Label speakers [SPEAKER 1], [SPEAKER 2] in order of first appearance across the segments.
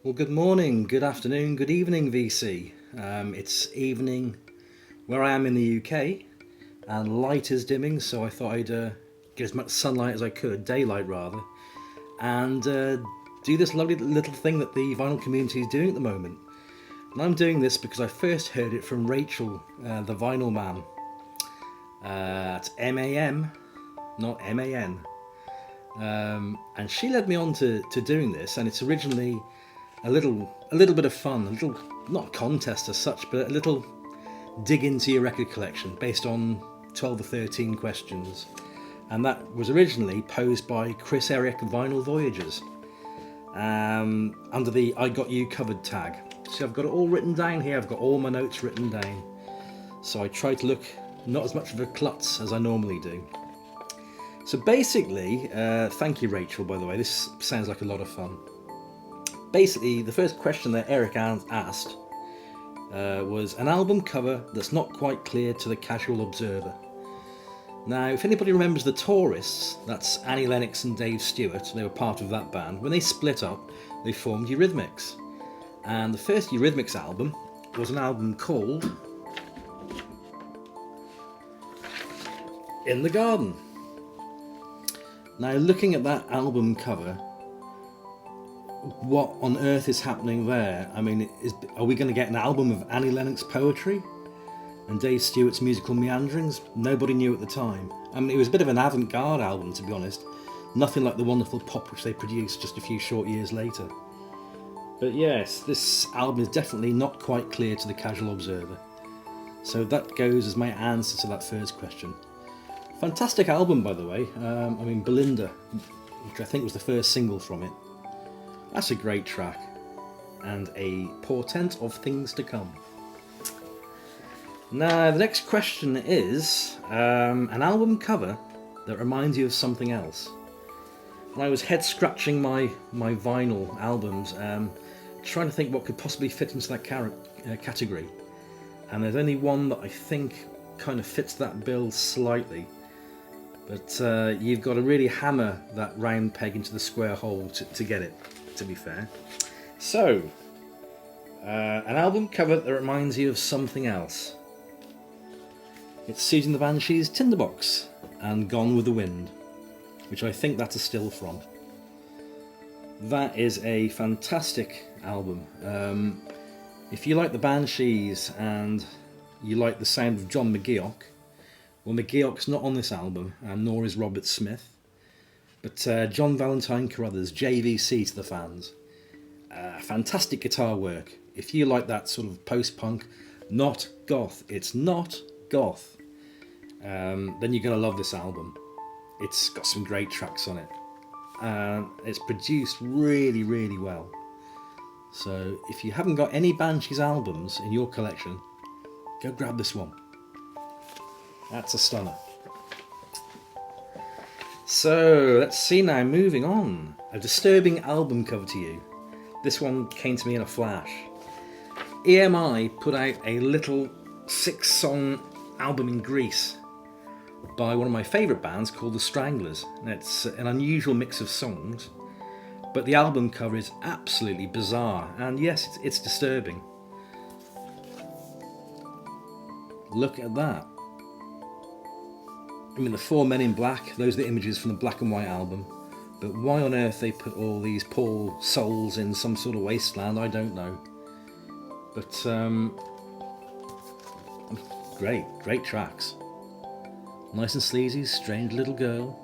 [SPEAKER 1] Well, good morning, good afternoon, good evening, VC. It's evening where I am in the UK, and light is dimming, so I thought I'd get as much sunlight as I could, daylight rather, and do this lovely little thing that the vinyl community is doing at the moment. And I'm doing this because I first heard it from Rachel, the Vinyl Man. It's M-A-M, not M-A-N. And she led me on to doing this, and it's originally a little bit of fun, a little, not a contest as such, but a little dig into your record collection based on 12 or 13 questions. And that was originally posed by KrisEric Vinyl Voyagers under the I Got You Covered tag. So I've got it all written down here, I've got all my notes written down. So I try to look not as much of a klutz as I normally do. So basically, thank you Rachel, by the way, this sounds like a lot of fun. Basically, the first question that Eric asked was an album cover that's not quite clear to the casual observer. Now, if anybody remembers the Tourists, that's Annie Lennox and Dave Stewart, they were part of that band. When they split up, they formed Eurythmics. And the first Eurythmics album was an album called In the Garden. Now, looking at that album cover, what on earth is happening there? I mean, are we going to get an album of Annie Lennox poetry and Dave Stewart's musical meanderings? Nobody knew at the time. I mean, it was a bit of an avant-garde album, to be honest. Nothing like the wonderful pop which they produced just a few short years later. But yes, this album is definitely not quite clear to the casual observer. So that goes as my answer to that first question. Fantastic album, by the way. I mean, Belinda, which I think was the first single from it. That's a great track, and a portent of things to come. Now, the next question is an album cover that reminds you of something else. And I was head-scratching my vinyl albums, trying to think what could possibly fit into that category. And there's only one that I think kind of fits that bill slightly. But you've got to really hammer that round peg into the square hole to get it, to be fair. So, an album cover that reminds you of something else. It's Susie and the Banshees' Tinderbox and Gone with the Wind, which I think that's a still from. That is a fantastic album. If you like the Banshees and you like the sound of John McGeoch, well, McGeoch's not on this album, and nor is Robert Smith. But John Valentine Carruthers, JVC to the fans. Fantastic guitar work. If you like that sort of post-punk, not goth, it's not goth, then you're going to love this album. It's got some great tracks on it. It's produced really, really well. So if you haven't got any Banshees albums in your collection, go grab this one. That's a stunner. So, let's see now, moving on. A disturbing album cover to you. This one came to me in a flash. EMI put out a little 6-song album in Greece by one of my favourite bands called The Stranglers. And it's an unusual mix of songs, but the album cover is absolutely bizarre, and yes, it's disturbing. Look at that. I mean, the 4 men in black, those are the images from the black and white album. But why on earth they put all these poor souls in some sort of wasteland, I don't know. But, great tracks. Nice and sleazy, Strange Little Girl.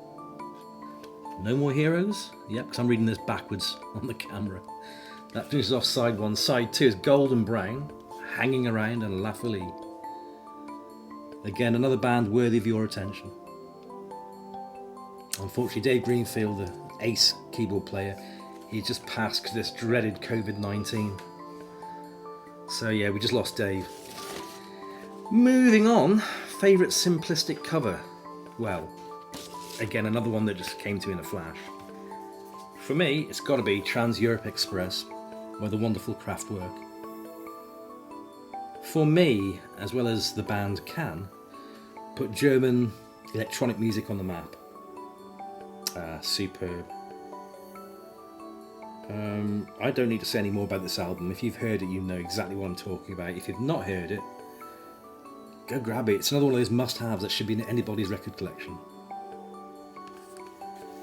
[SPEAKER 1] No More Heroes? Yep, because I'm reading this backwards on the camera. That finishes off side 1. Side 2 is Golden Brown, Hanging Around, and La Folie. Again, another band worthy of your attention. Unfortunately, Dave Greenfield, the ace keyboard player, He just passed this dreaded COVID-19. So yeah, we just lost Dave. Moving on, favourite simplistic cover. Well, again, another one that just came to me in a flash. For me, it's got to be Trans-Europe Express by the wonderful Kraftwerk. For me, as well as the band Can, put German electronic music on the map. Superb. I don't need to say any more about this album. If you've heard it, you know exactly what I'm talking about. If you've not heard it, go grab it. It's another one of those must-haves that should be in anybody's record collection.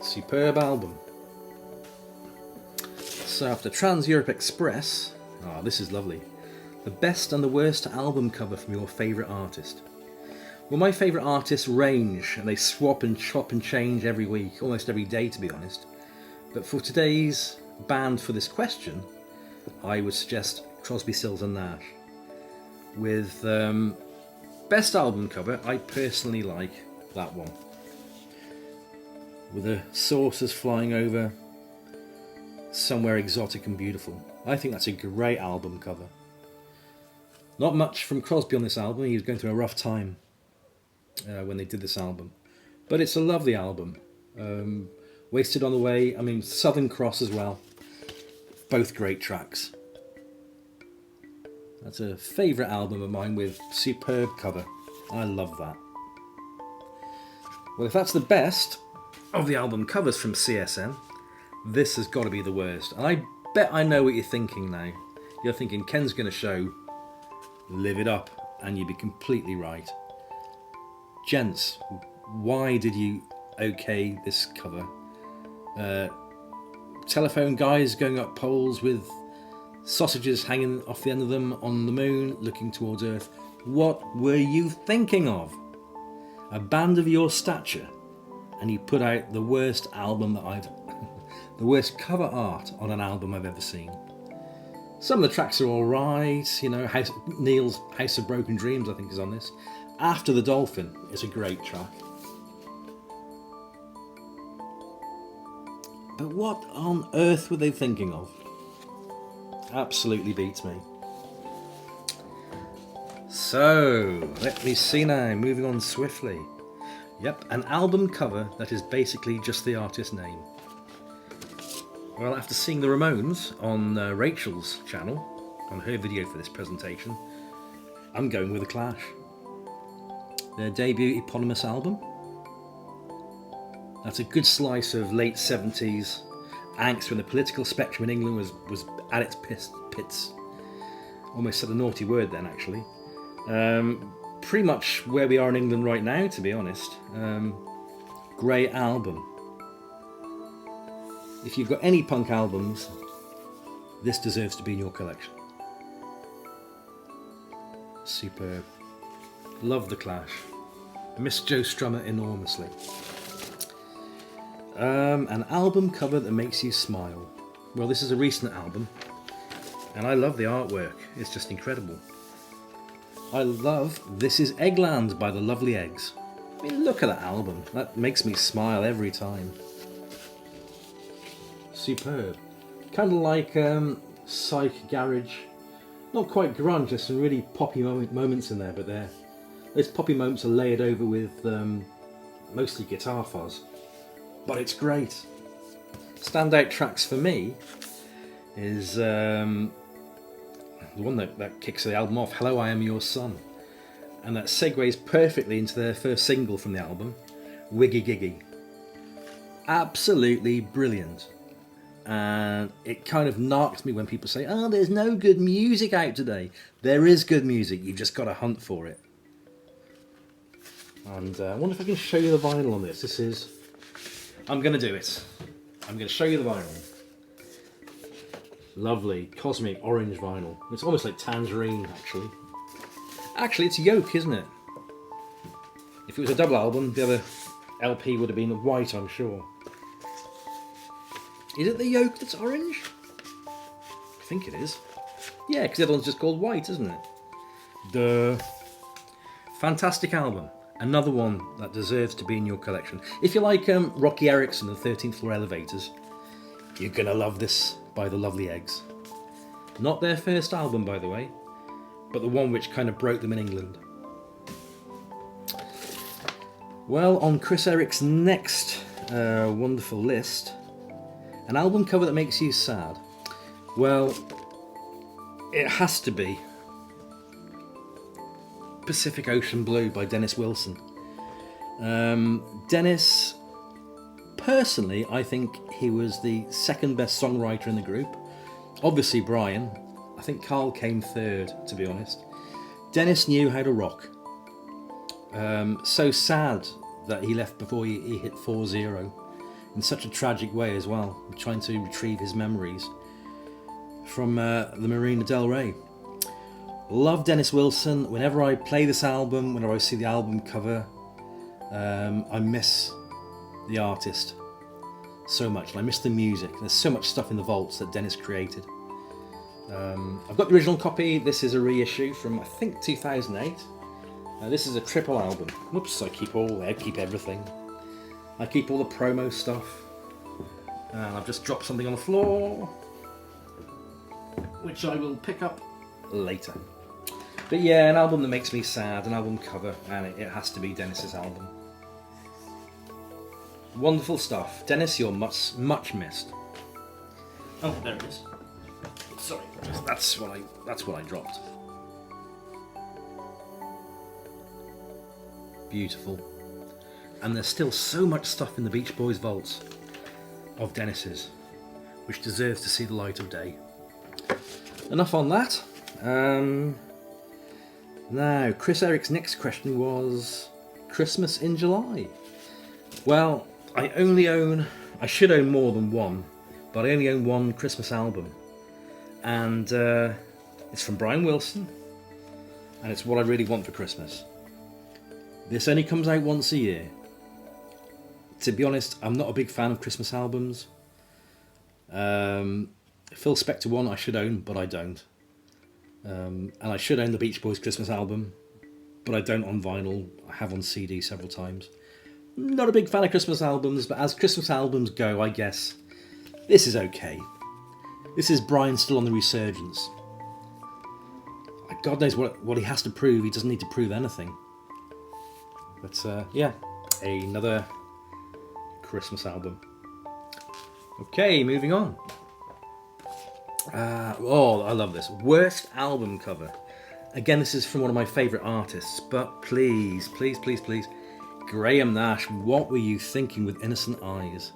[SPEAKER 1] Superb album. So after Trans-Europe Express, this is lovely. The best and the worst album cover from your favourite artist. Well, my favourite artists range, and they swap and chop and change every week, almost every day to be honest. But for today's band for this question, I would suggest Crosby, Stills and Nash. With best album cover, I personally like that one. With the saucers flying over somewhere exotic and beautiful. I think that's a great album cover. Not much from Crosby on this album. He was going through a rough time when they did this album. But it's a lovely album. Wasted on the Way, I mean Southern Cross as well. Both great tracks. That's a favourite album of mine with superb cover. I love that. Well, if that's the best of the album covers from CSM, this has got to be the worst. And I bet I know what you're thinking now. You're thinking Ken's going to show Live It Up, and you'd be completely right. Gents, why did you okay this cover? Telephone guys going up poles with sausages hanging off the end of them on the moon, looking towards Earth. What were you thinking of? A band of your stature, and you put out the worst album that the worst cover art on an album I've ever seen. Some of the tracks are alright, you know, Neil's House of Broken Dreams I think is on this. After the Dolphin is a great track. But what on earth were they thinking of? Absolutely beats me. So, let me see now, moving on swiftly. Yep, an album cover that is basically just the artist's name. Well, after seeing the Ramones on Rachel's channel, on her video for this presentation, I'm going with The Clash. Their debut eponymous album. That's a good slice of late 70s angst when the political spectrum in England was at its pits. Almost said a naughty word then, actually. Pretty much where we are in England right now, to be honest. Great album. If you've got any punk albums, this deserves to be in your collection. Superb. Love The Clash. Miss Joe Strummer enormously. An album cover that makes you smile. Well, this is a recent album, and I love the artwork. It's just incredible. I love This Is Eggland by the Lovely Eggs. I mean, look at that album. That makes me smile every time. Superb. Kind of like psych garage. Not quite grunge, there's some really poppy moments in there, but those poppy moments are layered over with mostly guitar fuzz. But it's great. Standout tracks for me is the one that kicks the album off, Hello, I Am Your Son. And that segues perfectly into their first single from the album, Wiggy Giggy. Absolutely brilliant. And it kind of narks me when people say, oh, there's no good music out today. There is good music, you've just got to hunt for it. And I wonder if I can show you the vinyl on this. I'm going to do it. I'm going to show you the vinyl. Lovely, cosmic orange vinyl. It's almost like tangerine, actually. Actually, it's yolk, isn't it? If it was a double album, the other LP would have been white, I'm sure. Is it the yolk that's orange? I think it is. Yeah, because the other one's just called white, isn't it? Duh. Fantastic album. Another one that deserves to be in your collection. If you like Rocky Erickson and 13th Floor Elevators, You're Gonna Love This by the Lovely Eggs. Not their first album, by the way, but the one which kind of broke them in England. Well, on KrisEric's next wonderful list, an album cover that makes you sad. Well, it has to be Pacific Ocean Blue by Dennis Wilson. Dennis, personally, I think he was the second best songwriter in the group. Obviously Brian. I think Carl came third, to be honest. Dennis knew how to rock. So sad that he left before he hit 4-0 in such a tragic way as well, trying to retrieve his memories from the Marina del Rey. Love Dennis Wilson. Whenever I play this album, whenever I see the album cover, I miss the artist so much, and I miss the music. There's so much stuff in the vaults that Dennis created. I've got the original copy. This is a reissue from, I think, 2008. This is a triple album. Whoops, I keep everything. I keep all the promo stuff. And I've just dropped something on the floor, which I will pick up later. But yeah, an album that makes me sad, an album cover, and it has to be Dennis's album. Wonderful stuff. Dennis, you're much missed. Oh, there it is. Sorry, that's what I dropped. Beautiful. And there's still so much stuff in the Beach Boys vaults of Dennis's, which deserves to see the light of day. Enough on that. Now, KrisEric's next question was Christmas in July. Well, I should own more than one, but I only own one Christmas album. And it's from Brian Wilson, and it's what I really want for Christmas. This only comes out once a year. To be honest, I'm not a big fan of Christmas albums. Phil Spector one I should own, but I don't. And I should own the Beach Boys Christmas album, but I don't on vinyl. I have on CD several times. Not a big fan of Christmas albums, but as Christmas albums go, I guess this is okay. This is Brian still on the resurgence. God knows what he has to prove. He doesn't need to prove anything. But yeah, another Christmas album. Okay, moving on. Oh, I love this. Worst album cover. Again, this is from one of my favourite artists, but please, Graham Nash, what were you thinking with Innocent Eyes?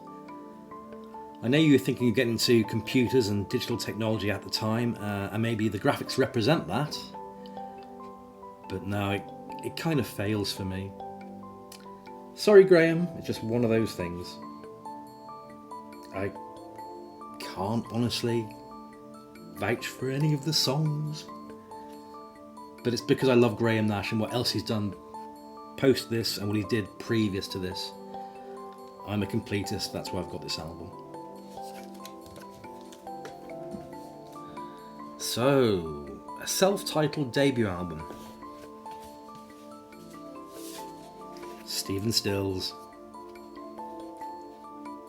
[SPEAKER 1] I know you were thinking of getting into computers and digital technology at the time, and maybe the graphics represent that, but no, it kind of fails for me. Sorry, Graham, it's just one of those things. I can't honestly vouch for any of the songs, but it's because I love Graham Nash and what else he's done post this and what he did previous to this. I'm a completist, that's why I've got this album. So, a self-titled debut album. Stephen Stills.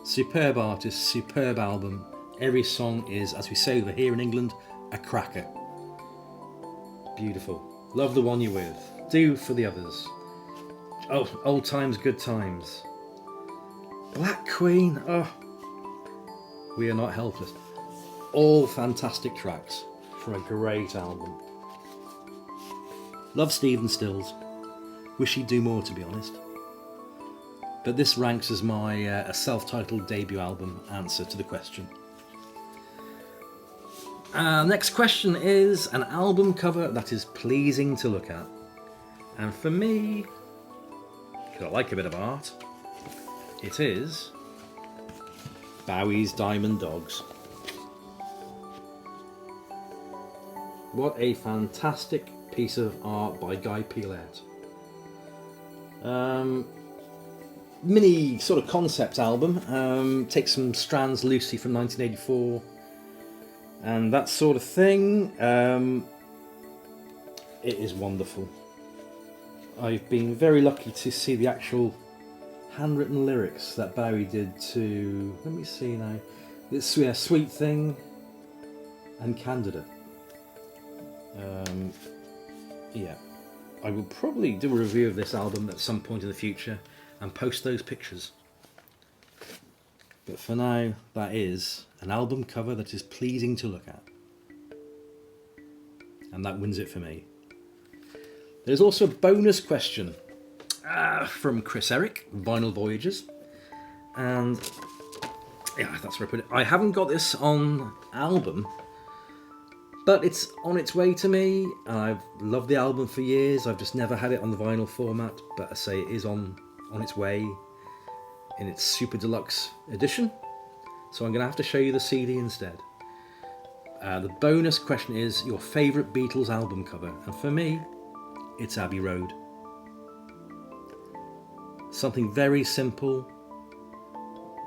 [SPEAKER 1] Superb artist, superb album. Every song is, as we say over here in England, a cracker. Beautiful. Love the one you're with. Do for the others. Oh, old times, good times. Black Queen. Oh, we are not helpless. All fantastic tracks from a great album. Love Stephen Stills. Wish he'd do more, to be honest. But this ranks as my a self-titled debut album answer to the question. Next question is an album cover that is pleasing to look at. And for me, because I like a bit of art, it is Bowie's Diamond Dogs. What a fantastic piece of art by Guy Peelette. Mini sort of concept album, takes some strands loosely from 1984 and that sort of thing. It is wonderful. I've been very lucky to see the actual handwritten lyrics that Bowie did to, let me see now, This Sweet Thing and Candidate. Yeah, I will probably do a review of this album at some point in the future and post those pictures. But for now, that is an album cover that is pleasing to look at. And that wins it for me. There's also a bonus question from KrisEric, Vinyl Voyagers. And yeah, that's where I put it. I haven't got this on album, but it's on its way to me. I've loved the album for years. I've just never had it on the vinyl format, but I say it is on its way in its super deluxe edition. So I'm going to have to show you the CD instead. The bonus question is your favourite Beatles album cover, and for me, it's Abbey Road. Something very simple.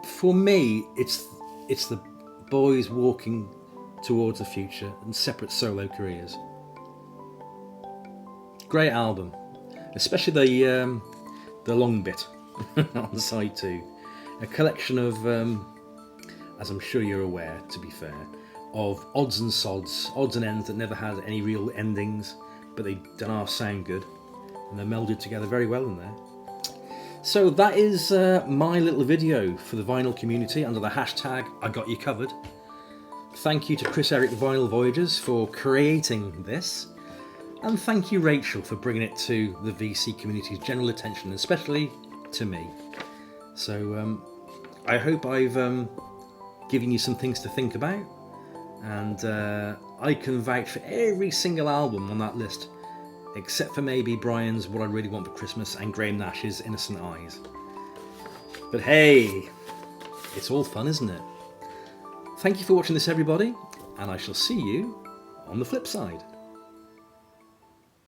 [SPEAKER 1] For me, it's the boys walking towards the future and separate solo careers. Great album, especially the long bit on side 2. A collection of, as I'm sure you're aware, to be fair, of odds and sods, odds and ends that never had any real endings, but they don't half sound good, and they're melded together very well in there. So that is my little video for the vinyl community under the hashtag I Got You Covered. Thank you to KrisEric Vinyl Voyagers for creating this, and thank you Rachel for bringing it to the VC community's general attention, especially to me. So I hope I've given you some things to think about, and I can vouch for every single album on that list, except for maybe Brian's What I Really Want for Christmas and Graham Nash's Innocent Eyes. But hey, it's all fun, isn't it? Thank you for watching this, everybody, and I shall see you on the flip side.